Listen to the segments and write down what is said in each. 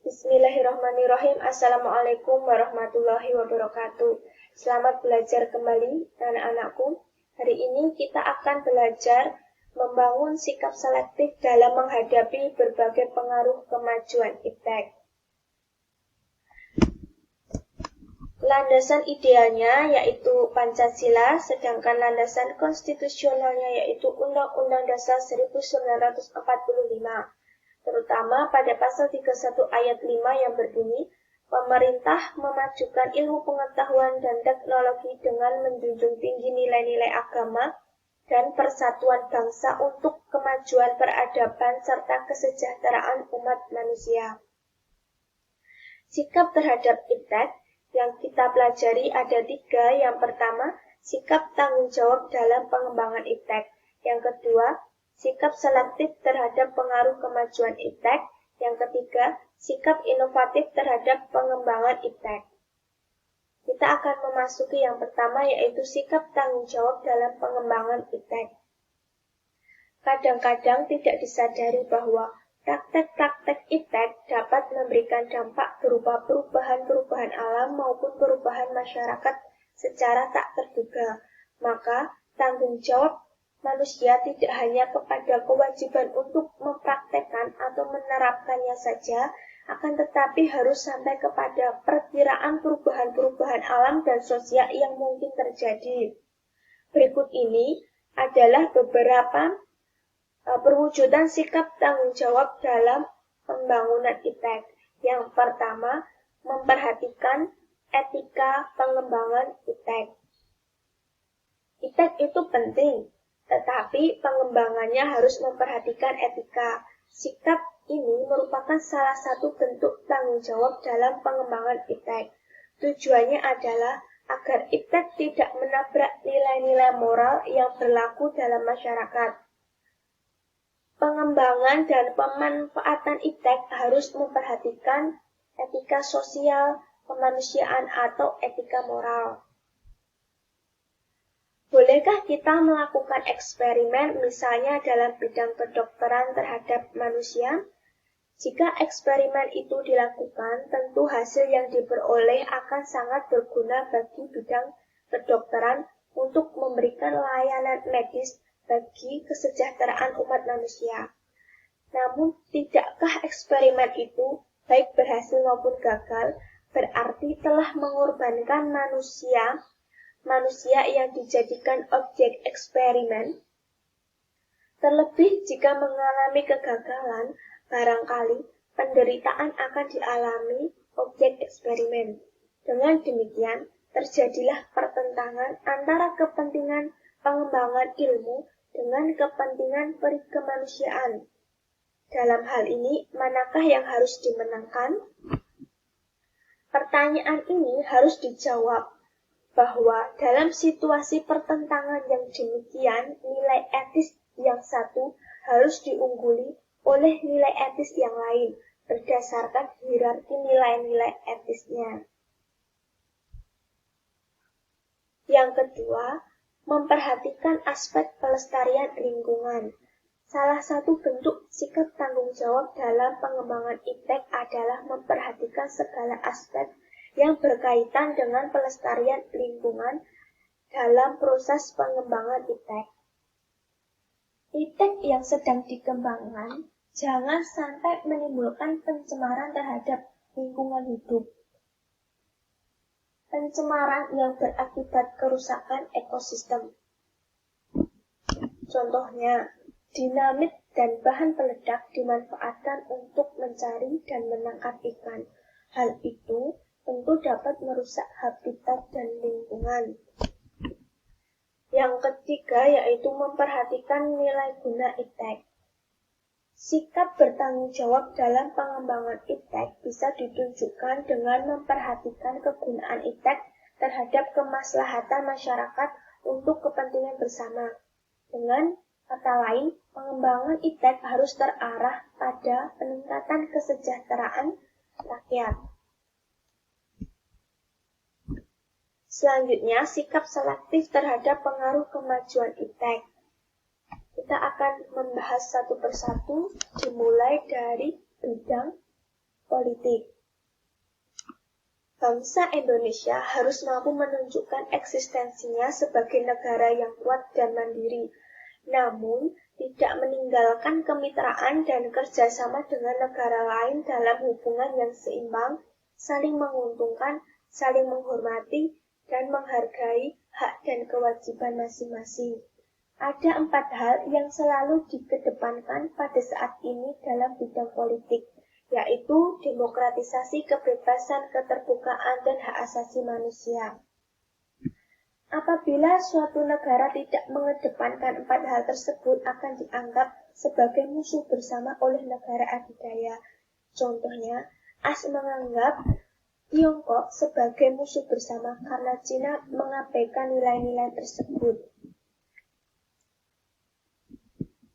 Bismillahirrahmanirrahim. Assalamualaikum warahmatullahi wabarakatuh. Selamat belajar kembali, anak-anakku. Hari ini kita akan belajar membangun sikap selektif dalam menghadapi berbagai pengaruh kemajuan iptek. Landasan idealnya yaitu Pancasila, sedangkan landasan konstitusionalnya yaitu Undang-Undang Dasar 1945. Terutama pada pasal 31 ayat 5 yang berbunyi, pemerintah memajukan ilmu pengetahuan dan teknologi dengan menjunjung tinggi nilai-nilai agama dan persatuan bangsa untuk kemajuan peradaban serta kesejahteraan umat manusia. Sikap terhadap iptek yang kita pelajari ada 3. Yang pertama, sikap tanggung jawab dalam pengembangan iptek. Yang kedua, sikap selektif terhadap pengaruh kemajuan iptek. Yang ketiga, sikap inovatif terhadap pengembangan iptek. Kita akan memasuki yang pertama yaitu sikap tanggung jawab dalam pengembangan iptek. Kadang-kadang tidak disadari bahwa praktek-praktek iptek dapat memberikan dampak berupa perubahan-perubahan alam maupun perubahan masyarakat secara tak terduga. Maka, tanggung jawab manusia tidak hanya kepada kewajiban untuk mempraktekkan atau menerapkannya saja, akan tetapi harus sampai kepada perkiraan perubahan-perubahan alam dan sosial yang mungkin terjadi. Berikut ini adalah beberapa perwujudan sikap tanggung jawab dalam pembangunan iptek. Yang pertama, memperhatikan etika pengembangan iptek. Iptek itu penting, tetapi pengembangannya harus memperhatikan etika. Sikap ini merupakan salah satu bentuk tanggung jawab dalam pengembangan iptek. Tujuannya adalah agar iptek tidak menabrak nilai-nilai moral yang berlaku dalam masyarakat. Pengembangan dan pemanfaatan iptek harus memperhatikan etika sosial, kemanusiaan, atau etika moral. Bolehkah kita melakukan eksperimen misalnya dalam bidang kedokteran terhadap manusia? Jika eksperimen itu dilakukan, tentu hasil yang diperoleh akan sangat berguna bagi bidang kedokteran untuk memberikan layanan medis bagi kesejahteraan umat manusia. Namun, tidakkah eksperimen itu, baik berhasil maupun gagal, berarti telah mengorbankan manusia yang dijadikan objek eksperimen? Terlebih jika mengalami kegagalan, barangkali penderitaan akan dialami objek eksperimen. Dengan demikian, terjadilah pertentangan antara kepentingan pengembangan ilmu dengan kepentingan perikemanusiaan. Dalam hal ini, manakah yang harus dimenangkan? Pertanyaan ini harus dijawab bahwa dalam situasi pertentangan yang demikian, nilai etis yang satu harus diungguli oleh nilai etis yang lain berdasarkan hierarki nilai-nilai etisnya. Yang kedua, memperhatikan aspek pelestarian lingkungan. Salah satu bentuk sikap tanggung jawab dalam pengembangan iptek adalah memperhatikan segala aspek yang berkaitan dengan pelestarian lingkungan dalam proses pengembangan iptek. Iptek yang sedang dikembangkan jangan sampai menimbulkan pencemaran terhadap lingkungan hidup. Pencemaran yang berakibat kerusakan ekosistem. Contohnya, dinamit dan bahan peledak dimanfaatkan untuk mencari dan menangkap ikan. Hal itu tentu dapat merusak habitat dan lingkungan. Yang ketiga yaitu memperhatikan nilai guna iptek. Sikap bertanggung jawab dalam pengembangan iptek bisa ditunjukkan dengan memperhatikan kegunaan iptek terhadap kemaslahatan masyarakat untuk kepentingan bersama. Dengan kata lain, pengembangan iptek harus terarah pada peningkatan kesejahteraan rakyat. Selanjutnya, sikap selektif terhadap pengaruh kemajuan iptek. Kita akan membahas satu persatu, dimulai dari bidang politik. Bangsa Indonesia harus mampu menunjukkan eksistensinya sebagai negara yang kuat dan mandiri, namun tidak meninggalkan kemitraan dan kerjasama dengan negara lain dalam hubungan yang seimbang, saling menguntungkan, saling menghormati, dan menghargai hak dan kewajiban masing-masing. Ada 4 hal yang selalu dikedepankan pada saat ini dalam bidang politik, yaitu demokratisasi, kebebasan, keterbukaan, dan hak asasi manusia. Apabila suatu negara tidak mengedepankan 4 hal tersebut akan dianggap sebagai musuh bersama oleh negara adidaya. Contohnya, AS menganggap Tiongkok sebagai musuh bersama karena Cina mengabaikan nilai-nilai tersebut.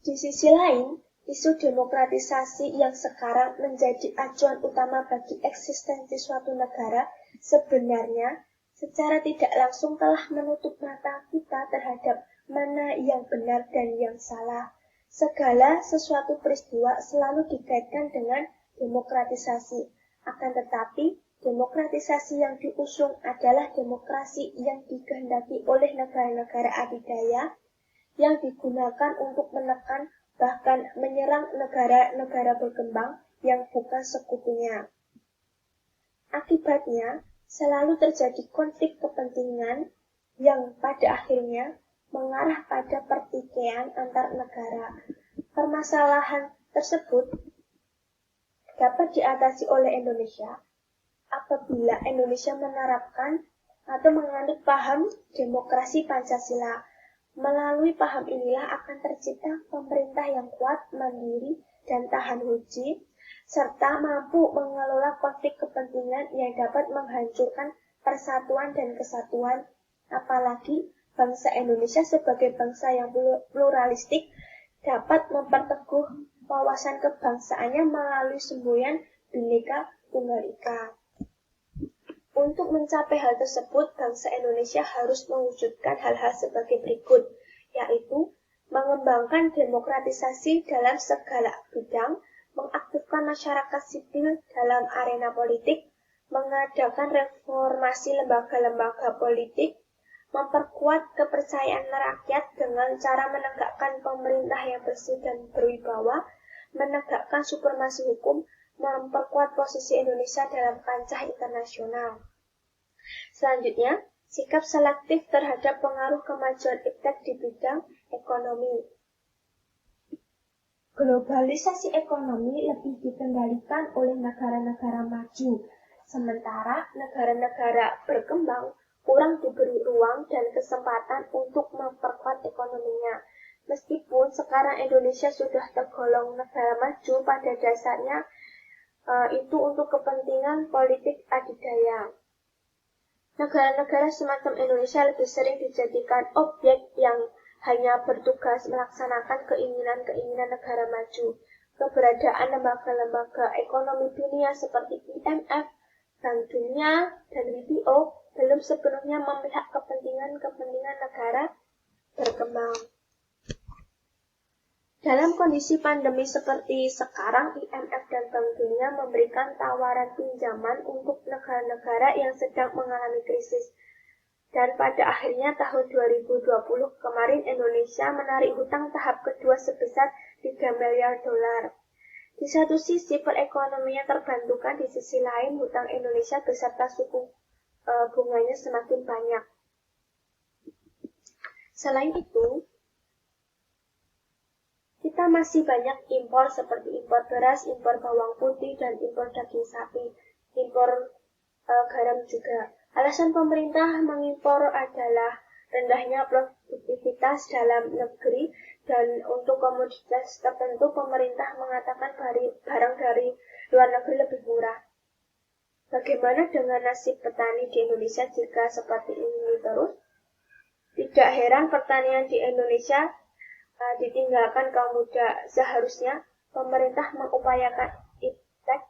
Di sisi lain, isu demokratisasi yang sekarang menjadi acuan utama bagi eksistensi suatu negara sebenarnya secara tidak langsung telah menutup mata kita terhadap mana yang benar dan yang salah. Segala sesuatu peristiwa selalu dikaitkan dengan demokratisasi. Akan tetapi, demokratisasi yang diusung adalah demokrasi yang dikehendaki oleh negara-negara adidaya yang digunakan untuk menekan bahkan menyerang negara-negara berkembang yang bukan sekutunya. Akibatnya, selalu terjadi konflik kepentingan yang pada akhirnya mengarah pada pertikaian antar negara. Permasalahan tersebut dapat diatasi oleh Indonesia apabila Indonesia menerapkan atau menganut paham demokrasi Pancasila. Melalui paham inilah akan tercipta pemerintah yang kuat, mandiri, dan tahan uji, serta mampu mengelola konflik kepentingan yang dapat menghancurkan persatuan dan kesatuan. Apalagi bangsa Indonesia sebagai bangsa yang pluralistik dapat memperteguh wawasan kebangsaannya melalui semboyan Bhinneka Tunggal Ika. Untuk mencapai hal tersebut, bangsa Indonesia harus mewujudkan hal-hal sebagai berikut, yaitu mengembangkan demokratisasi dalam segala bidang, mengaktifkan masyarakat sipil dalam arena politik, mengadakan reformasi lembaga-lembaga politik, memperkuat kepercayaan rakyat dengan cara menegakkan pemerintah yang bersih dan berwibawa, menegakkan supremasi hukum, memperkuat posisi Indonesia dalam kancah internasional. Selanjutnya, sikap selektif terhadap pengaruh kemajuan iptek di bidang ekonomi. Globalisasi ekonomi lebih dikendalikan oleh negara-negara maju, sementara negara-negara berkembang kurang diberi ruang dan kesempatan untuk memperkuat ekonominya. Meskipun sekarang Indonesia sudah tergolong negara maju, pada dasarnya itu untuk kepentingan politik adidaya. Negara-negara semacam Indonesia lebih sering dijadikan objek yang hanya bertugas melaksanakan keinginan-keinginan negara maju. Keberadaan lembaga-lembaga ekonomi dunia seperti IMF, Bank Dunia, dan WTO belum sepenuhnya memihak kepentingan negara berkembang. Dalam kondisi pandemi seperti sekarang, IMF dan Bank Dunia memberikan tawaran pinjaman untuk negara-negara yang sedang mengalami krisis. Dan pada akhirnya tahun 2020 kemarin Indonesia menarik hutang tahap kedua sebesar 3 miliar dolar. Di satu sisi perekonomian terbantukan, di sisi lain hutang Indonesia beserta suku bunganya semakin banyak. Selain itu, kita masih banyak impor seperti impor beras, impor bawang putih, dan impor daging sapi, impor garam juga. Alasan pemerintah mengimpor adalah rendahnya produktivitas dalam negeri dan untuk komoditas tertentu pemerintah mengatakan barang dari luar negeri lebih murah. Bagaimana dengan nasib petani di Indonesia jika seperti ini terus? Tidak heran pertanian di Indonesia ditinggalkan kaum muda. Seharusnya pemerintah mengupayakan iptek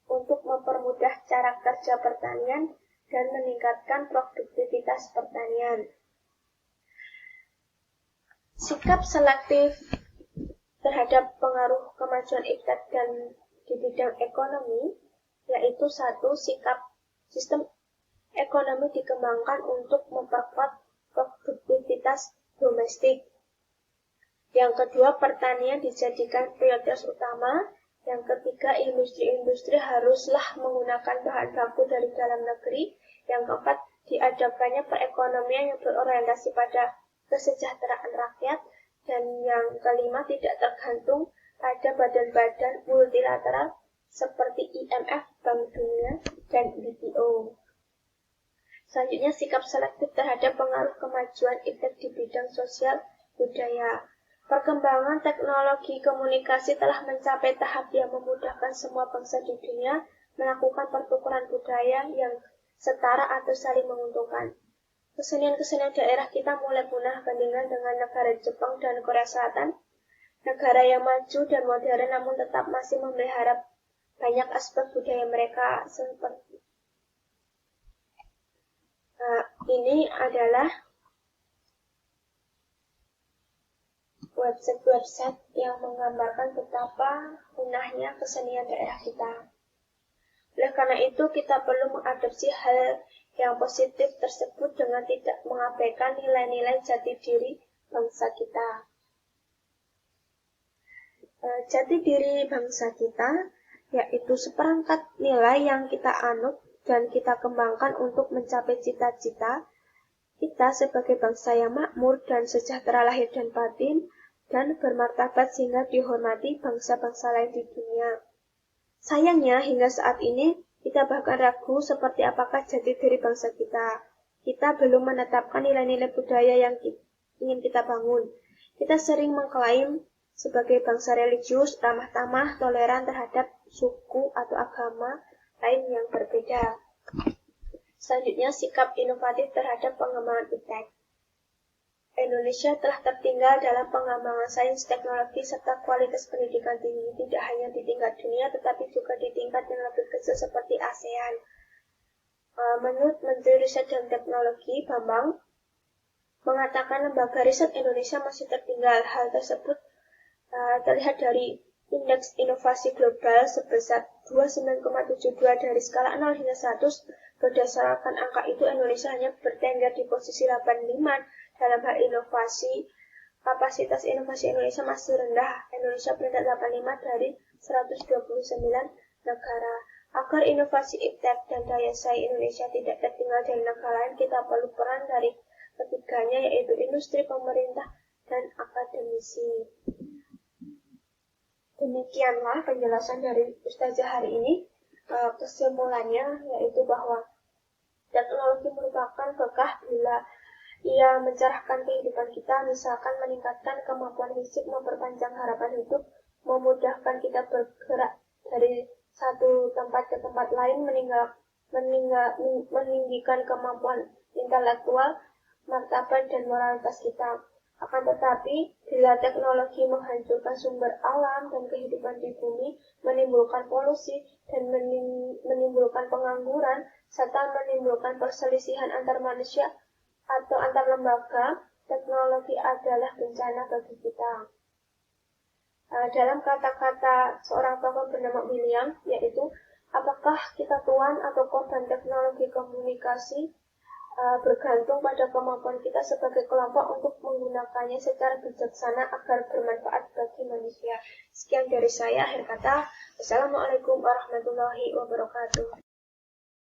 untuk mempermudah cara kerja pertanian dan meningkatkan produktivitas pertanian. Sikap selektif terhadap pengaruh kemajuan iptek dan di bidang ekonomi, yaitu satu, sistem ekonomi dikembangkan untuk memperkuat produktivitas domestik. Yang kedua, pertanian dijadikan prioritas utama. Yang ketiga, industri-industri haruslah menggunakan bahan baku dari dalam negeri. Yang keempat, diadakannya perekonomian yang berorientasi pada kesejahteraan rakyat. Dan yang kelima, tidak tergantung pada badan-badan multilateral seperti IMF, Bank Dunia, dan WTO. Selanjutnya, sikap selektif terhadap pengaruh kemajuan iptek di bidang sosial budaya. Perkembangan teknologi komunikasi telah mencapai tahap yang memudahkan semua bangsa di dunia melakukan pertukaran budaya yang setara atau saling menguntungkan. Kesenian-kesenian daerah kita mulai punah bandingkan dengan negara Jepang dan Korea Selatan, negara yang maju dan modern namun tetap masih memelihara banyak aspek budaya mereka seperti ini adalah website-website yang menggambarkan betapa punahnya kesenian daerah kita. Oleh karena itu, kita perlu mengadopsi hal yang positif tersebut dengan tidak mengabaikan nilai-nilai jati diri bangsa kita. Jati diri bangsa kita yaitu seperangkat nilai yang kita anut dan kita kembangkan untuk mencapai cita-cita kita sebagai bangsa yang makmur dan sejahtera lahir dan batin dan bermartabat sehingga dihormati bangsa-bangsa lain di dunia. Sayangnya, hingga saat ini, kita bahkan ragu seperti apakah jati diri bangsa kita. Kita belum menetapkan nilai-nilai budaya yang ingin kita bangun. Kita sering mengklaim sebagai bangsa religius, ramah tamah, toleran terhadap suku atau agama lain yang berbeda. Selanjutnya, sikap inovatif terhadap pengembangan iptek. Indonesia telah tertinggal dalam pengembangan sains, teknologi, serta kualitas pendidikan tinggi, tidak hanya di tingkat dunia, tetapi juga di tingkat yang lebih kecil seperti ASEAN. Menurut Menteri Riset dan Teknologi, Bambang, mengatakan lembaga riset Indonesia masih tertinggal. Hal tersebut terlihat dari Indeks Inovasi Global sebesar 29,72 dari skala 0 hingga 100. Berdasarkan angka itu, Indonesia hanya bertengger di posisi 85 dalam hal inovasi. Kapasitas inovasi Indonesia masih rendah. Indonesia peringkat 85 dari 129 negara. Agar inovasi iptek dan daya saing Indonesia tidak tertinggal dari negara lain, kita perlu peran dari ketiganya, yaitu industri, pemerintah, dan akademisi. Demikianlah penjelasan dari Ustazah hari ini. Kesimpulannya yaitu bahwa teknologi merupakan berkah bila ia mencerahkan kehidupan kita, misalkan meningkatkan kemampuan fisik, memperpanjang harapan hidup, memudahkan kita bergerak dari satu tempat ke tempat lain, meninggikan kemampuan intelektual, martabat, dan moralitas kita. Akan tetapi, bila teknologi menghancurkan sumber alam dan kehidupan di bumi, menimbulkan polusi, dan menimbulkan pengangguran, serta menimbulkan perselisihan antar manusia atau antar lembaga, teknologi adalah bencana bagi kita. Dalam kata-kata seorang tokoh bernama William, yaitu, apakah kita tuan atau korban teknologi komunikasi, bergantung pada kemampuan kita sebagai kelompok untuk menggunakannya secara bijaksana agar bermanfaat bagi manusia. Sekian dari saya, akhir kata. Wassalamualaikum warahmatullahi wabarakatuh.